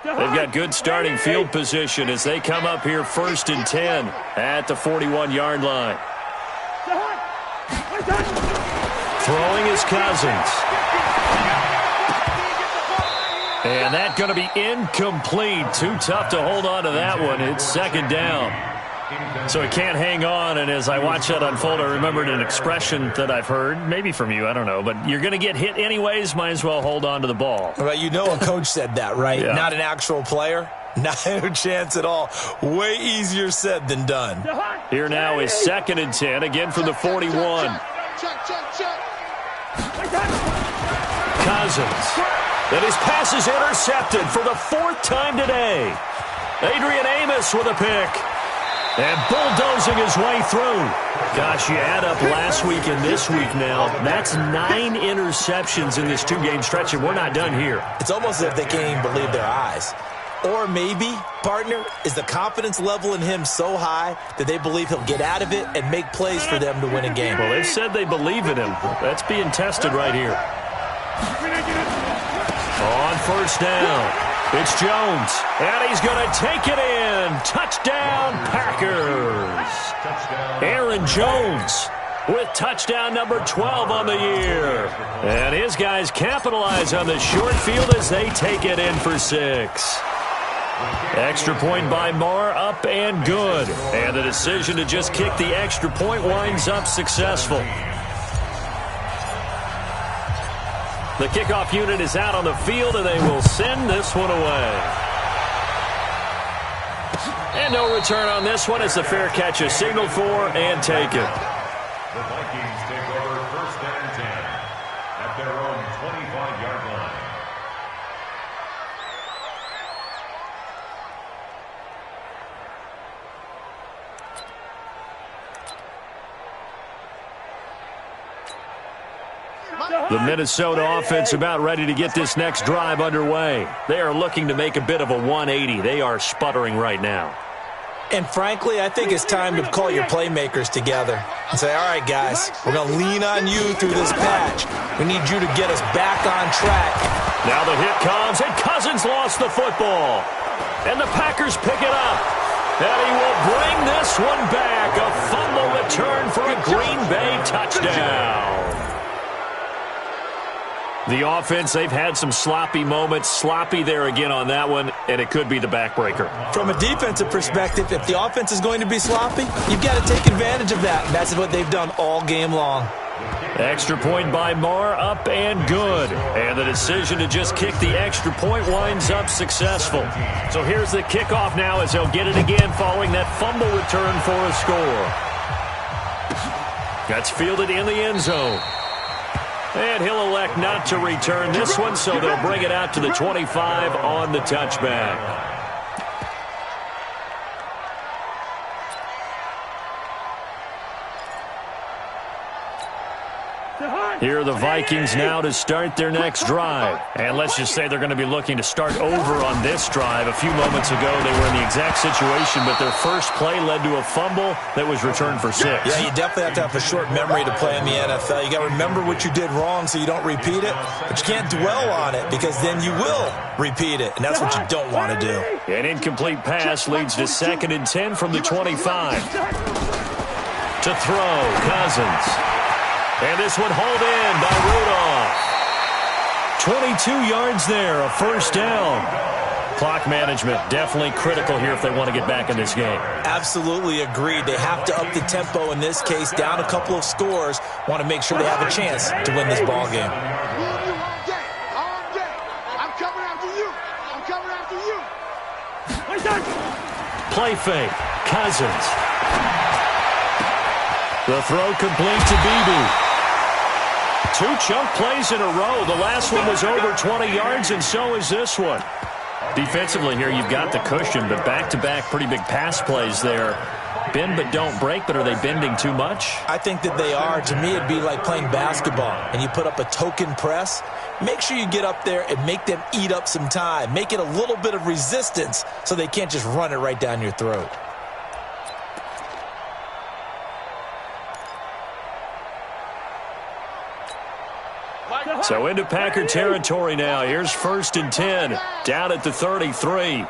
They've got good starting field position as they come up here 1st and 10 at the 41-yard line. Throwing is Cousins. And that's going to be incomplete. Too tough to hold on to that one. It's 2nd down. So he can't hang on, and as I watch that unfold, I remembered an expression that I've heard, maybe from you, I don't know, but you're going to get hit anyways, might as well hold on to the ball.
Well, a coach said that, right?
Yeah.
Not an actual player. Not a chance at all. Way easier said than done.
Here now is 2nd and 10, again from the 41. Cousins. And his pass is intercepted for the 4th time today. Adrian Amos with a pick. And bulldozing his way through. Gosh, you add up last week and this week now. That's 9 interceptions in this 2-game stretch, and we're not done here.
It's almost as if they can't even believe their eyes. Or maybe, partner, is the confidence level in him so high that they believe he'll get out of it and make plays for them to win a game.
Well, they've said they believe in him. That's being tested right here. On 1st down. It's Jones, and he's going to take it in. Touchdown, Packers. Aaron Jones with touchdown number 12 on the year. And his guys capitalize on the short field as they take it in for 6. Extra point by Moore, up and good. And the decision to just kick the extra point winds up successful. The kickoff unit is out on the field, and they will send this one away. And no return on this one as the fair catch is signaled for and taken.
The Vikings take over 1st and 10 at their own 25-yard line.
The Minnesota offense about ready to get this next drive underway. They are looking to make a bit of a 180. They are sputtering right now.
And frankly, I think it's time to call your playmakers together and say, all right, guys, we're going to lean on you through this patch. We need you to get us back on track.
Now the hit comes, and Cousins lost the football. And the Packers pick it up. And he will bring this one back. A fumble return for a Green Bay touchdown. The offense, they've had some sloppy moments. Sloppy there again on that one, and it could be the backbreaker.
From a defensive perspective, if the offense is going to be sloppy, you've got to take advantage of that. And that's what they've done all game long.
Extra point by Moore, up and good. And the decision to just kick the extra point winds up successful. So here's the kickoff now as they'll get it again following that fumble return for a score. That's fielded in the end zone. And he'll elect not to return this one, so they'll bring it out to the 25 on the touchback. Here are the Vikings now to start their next drive. And let's just say they're going to be looking to start over on this drive. A few moments ago, they were in the exact situation, but their first play led to a fumble that was returned for 6.
Yeah, you definitely have to have a short memory to play in the NFL. You got to remember what you did wrong so you don't repeat it, but you can't dwell on it because then you will repeat it, and that's what you don't want to do.
An incomplete pass leads to 2nd and 10 from the 25. To throw, Cousins. And this one hauled in by Rudolph. 22 yards there, a first down. Clock management definitely critical here if they want to get back in this game.
Absolutely agreed. They have to up the tempo in this case, down a couple of scores. Want to make sure they have a chance to win this ball game.
Play fake, Cousins. The throw complete to Beebe. 2 chunk plays in a row. The last one was over 20 yards, and so is this one. Defensively here, you've got the cushion, but back-to-back pretty big pass plays there. Bend but don't break, but are they bending too much?
I think that they are. To me, it'd be like playing basketball, and you put up a token press. Make sure you get up there and make them eat up some time. Make it a little bit of resistance so they can't just run it right down your throat.
So into Packer territory now. Here's 1st and 10, down at the 33.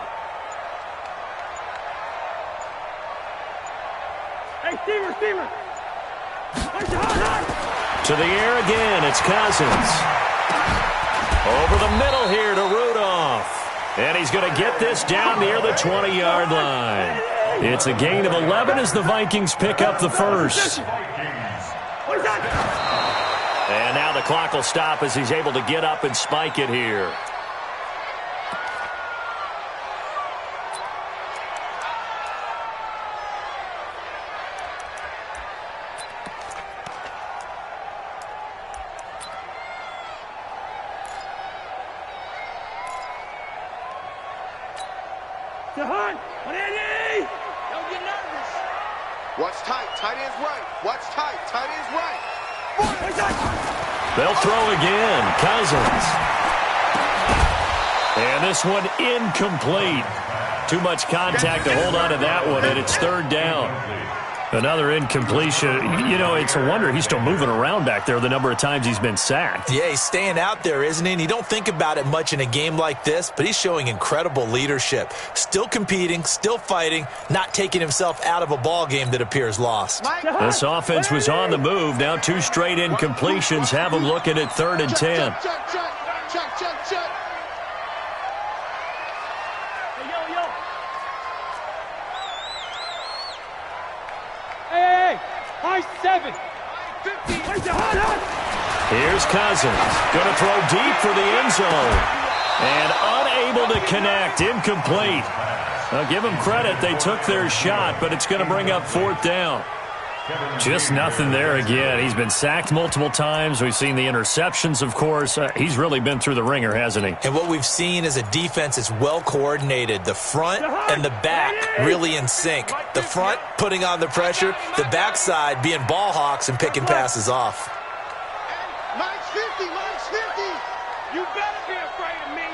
To the air again, it's Cousins. Over the middle here to Rudolph. And he's going to get this down near the 20-yard line. It's a gain of 11 as the Vikings pick up the first. And now the clock will stop as he's able to get up and spike it here.
Watch tight. Tight end's right. Watch tight. Tight end's right.
They'll throw again. Cousins. And this one incomplete. Too much contact to hold on to that one, and it's 3rd down. Another incompletion. You know, it's a wonder he's still moving around back there the number of times he's been sacked.
Yeah, he's staying out there, isn't he? And you don't think about it much in a game like this, but he's showing incredible leadership. Still competing, still fighting, not taking himself out of a ball game that appears lost.
This offense was on the move. Now 2 straight incompletions have him looking at 3rd and 10. Here's Cousins. Going to throw deep for the end zone. And unable to connect. Incomplete. I'll give them credit. They took their shot, but it's going to bring up 4th down. Just nothing there again. He's been sacked multiple times. We've seen the interceptions, of course. He's really been through the ringer, hasn't he?
And what we've seen is a defense that's well coordinated. The front and the back really in sync. The front putting on the pressure. The backside being ball hawks and picking passes off.
Mike's 50. Mike's 50. You better be afraid of me.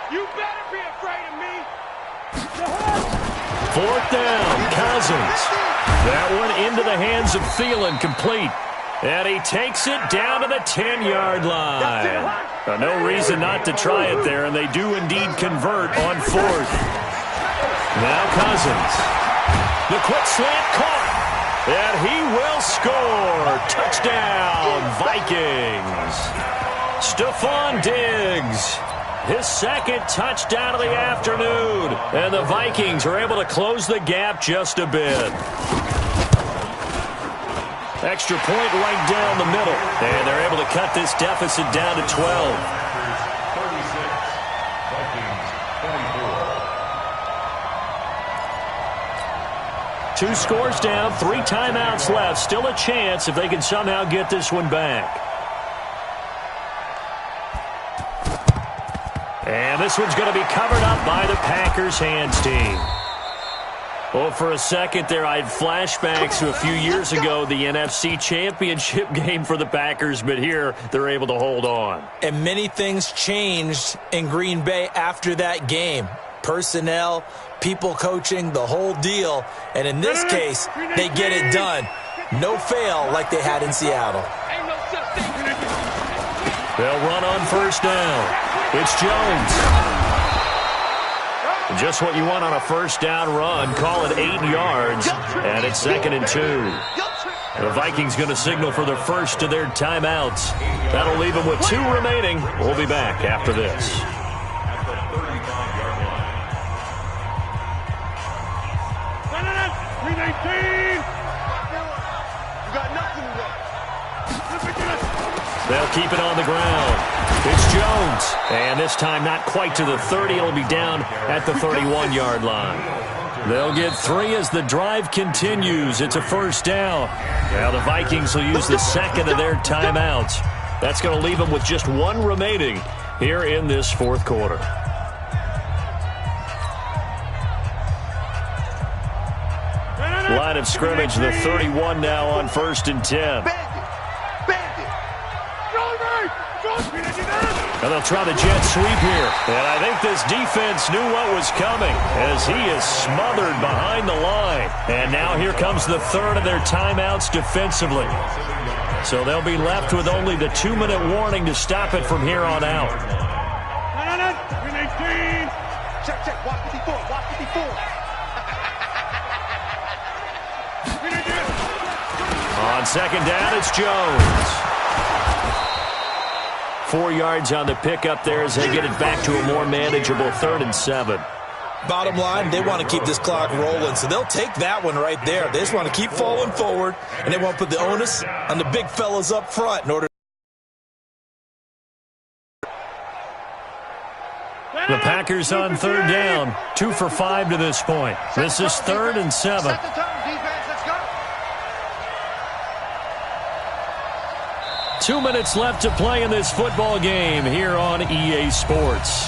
You better be afraid of me.
4th down. Cousins. That one into the hands of Thielen, complete. And he takes it down to the 10-yard line. No reason not to try it there, and they do indeed convert on 4th. Now Cousins. The quick slant caught. And he will score. Touchdown, Vikings. Stephon Diggs. His 2nd touchdown of the afternoon. And the Vikings are able to close the gap just a bit. Extra point right down the middle. And they're able to cut this deficit down to 12.
36, Vikings 24.
2 scores down, 3 timeouts left. Still a chance if they can somehow get this one back. And this one's going to be covered up by the Packers hands team. Well, for a second there, I had flashbacks to a few years ago, the NFC Championship game for the Packers, but here they're able to hold on.
And many things changed in Green Bay after that game. Personnel, people coaching, the whole deal. And in this case, they get it done. No fail like they had in Seattle.
They'll run on first down. It's Jones. Just what you want on a first down run. Call it 8 yards, and it's 2nd and 2. The Vikings going to signal for their first of their timeouts. That'll leave them with 2 remaining. We'll be back after this. They'll keep it on the ground. It's Jones. And this time not quite to the 30. It'll be down at the 31-yard line. They'll get 3 as the drive continues. It's a first down. Now the Vikings will use the second of their timeouts. That's going to leave them with just 1 remaining here in this fourth quarter. Line of scrimmage, the 31 now on 1st and 10. And they'll try the jet sweep here. And I think this defense knew what was coming as he is smothered behind the line. And now here comes the 3rd of their timeouts defensively. So they'll be left with only the 2-minute warning to stop it from here on out.
Check. Watch 54. Watch 54.
On second down, it's Jones. 4 yards on the pickup there as they get it back to a more manageable 3rd and 7.
Bottom line, they want to keep this clock rolling, so they'll take that one right there. They just want to keep falling forward, and they want to put the onus on the big fellas up front in order.
The Packers on 3rd down, 2 for 5 to this point. This is 3rd and 7. 2 minutes left to play in this football game here on EA Sports.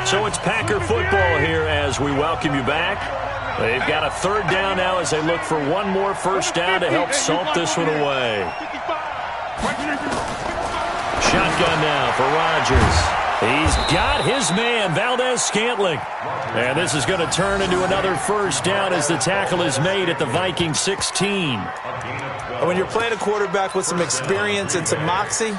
So it's Packer football here as we welcome you back. They've got a 3rd down now as they look for 1 more first down to help salt this one away. Shotgun now for Rodgers. He's got his man, Valdez-Scantling. And this is going to turn into another first down as the tackle is made at the Viking 16.
When you're playing a quarterback with some experience and some moxie,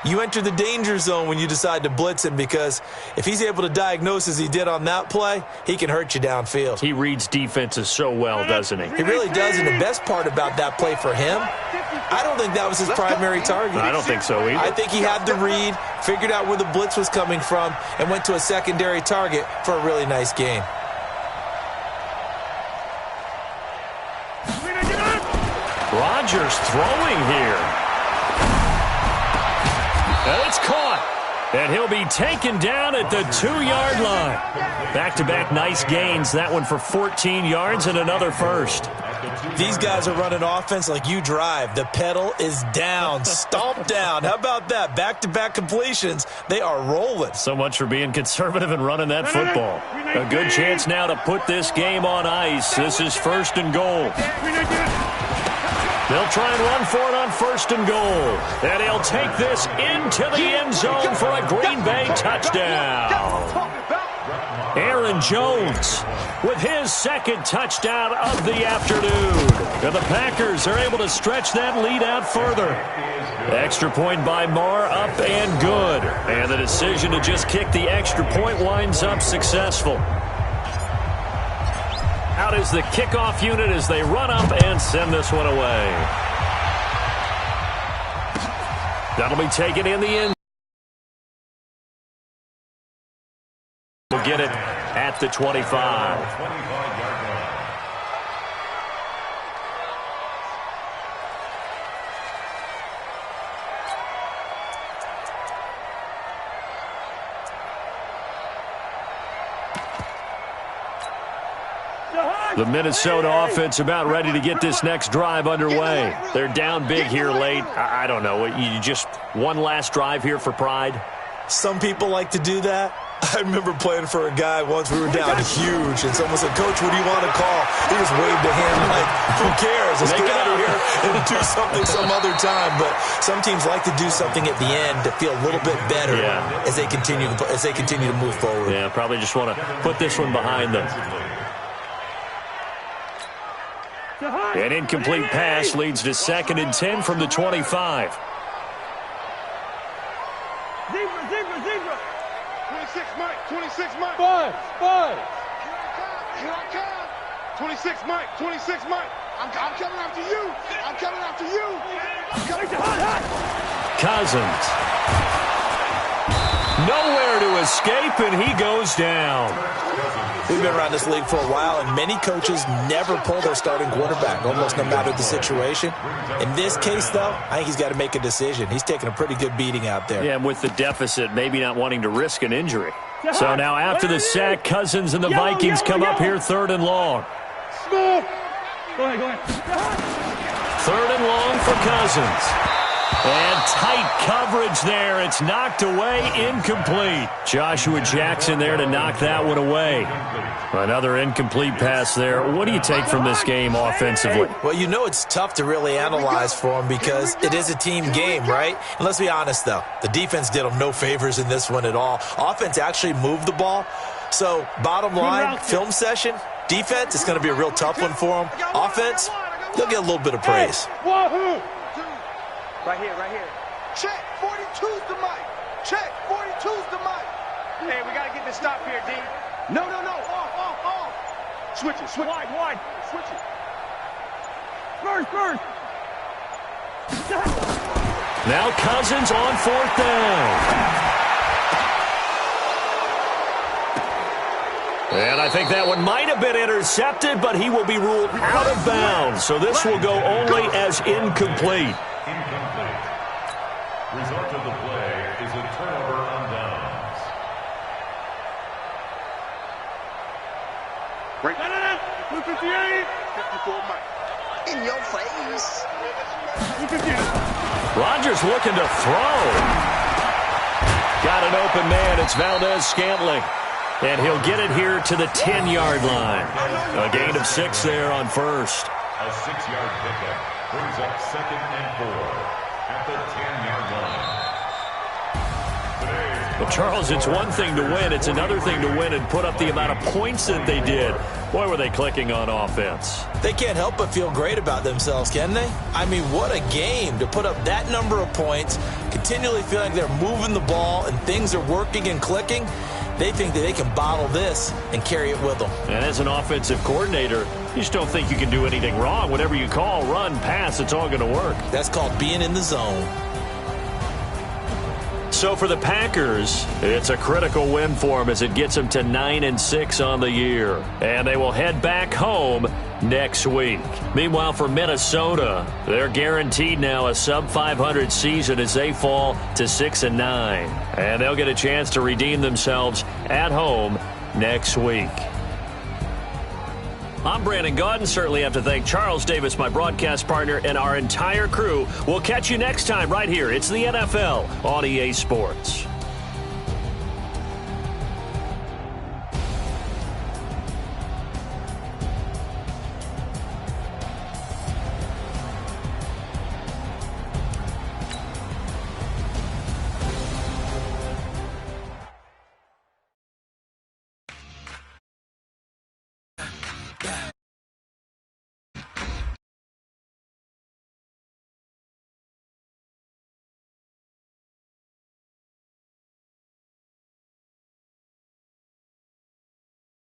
you enter the danger zone when you decide to blitz him, because if he's able to diagnose as he did on that play, he can hurt you downfield.
He reads defenses so well, doesn't he?
He really does, and the best part about that play for him, I don't think that was his primary target.
I don't think so either.
I think he had the read, figured out where the blitz was coming from, and went to a secondary target for a really nice gain.
Rodgers throwing here. And it's caught. And he'll be taken down at the 2-yard line. Back-to-back nice gains. That one for 14 yards and another first.
These guys are running offense like you drive. The pedal is down, stomped down. How about that? Back-to-back completions. They are rolling.
So much for being conservative and running that football. A good chance now to put this game on ice. This is 1st and goal. They'll try and run for it on 1st and goal. And he'll take this into the end zone for a Green Bay touchdown. Aaron Jones with his 2nd touchdown of the afternoon. And the Packers are able to stretch that lead out further. Extra point by Marr, up and good. And the decision to just kick the extra point winds up successful. Out is the kickoff unit as they run up and send this one away. That'll be taken in the end. We'll get it at the 25. The Minnesota offense about ready to get this next drive underway. They're down big here late. I don't know. You just one last drive here for pride?
Some people like to do that. I remember playing for a guy once. We were down huge, and someone said, "Coach, what do you want to call?" He just waved a hand like, "Who cares? Let's get out of here and do something some other time." But some teams like to do something at the end to feel a little bit better as they continue to move forward.
Yeah, probably just want to put this one behind them. An incomplete pass leads to 2nd and 10 from the 25.
Zebra. 26, Mike. 26, Mike.
5.
Here I come. 26, Mike. 26, Mike. I'm coming after you. I'm coming after you.
Cousins. Nowhere to escape, and he goes down.
We've been around this league for a while, and many coaches never pull their starting quarterback, almost no matter the situation. In this case, though, I think he's got to make a decision. He's taking a pretty good beating out there.
Yeah, and with the deficit, maybe not wanting to risk an injury. So now after the sack, Cousins and the Vikings come up here 3rd and long.
Go ahead.
3rd and long for Cousins. And tight coverage there. It's knocked away, incomplete. Joshua Jackson there to knock that one away. Another incomplete pass there. What do you take from this game offensively?
Well, you know it's tough to really analyze for them because it is a team game, right? And let's be honest, though. The defense did them no favors in this one at all. Offense actually moved the ball. So, bottom line, film session, defense, it's going to be a real tough one for them. Offense, they'll get a little bit of praise.
Right here. Check. 42's the mic. Check. 42's the mic. Hey, we got to get this stop here, D. No. Off. Switch it. Wide. Switch it.
First.
Now Cousins on 4th down. And I think that one might have been intercepted, but he will be ruled out of bounds. So this will go only as incomplete.
Incomplete. Result of the play is a turnover on downs.
Right. 258. 54, Mike. In your face. 258.
Rodgers looking to throw. Got an open man. It's Valdez-Scantling. And he'll get it here to the 10-yard line. A gain of 6 there on first.
A 6-yard pickup brings up 2nd and 4 at the 10-yard line.
Well, Charles, it's one thing to win. It's another thing to win and put up the amount of points that they did. Boy, were they clicking on offense.
They can't help but feel great about themselves, can they? I mean, what a game to put up that number of points, continually feeling like they're moving the ball and things are working and clicking. They think that they can bottle this and carry it with them.
And as an offensive coordinator, you just don't think you can do anything wrong. Whatever you call, run, pass, it's all going to work.
That's called being in the zone.
So for the Packers, it's a critical win for them as it gets them to 9-6 on the year. And they will head back home next week. Meanwhile, for Minnesota, they're guaranteed now a sub-500 season as they fall to 6-9. And they'll get a chance to redeem themselves at home next week. I'm Brandon Gaudin. Certainly have to thank Charles Davis, my broadcast partner, and our entire crew. We'll catch you next time right here. It's the NFL on EA Sports.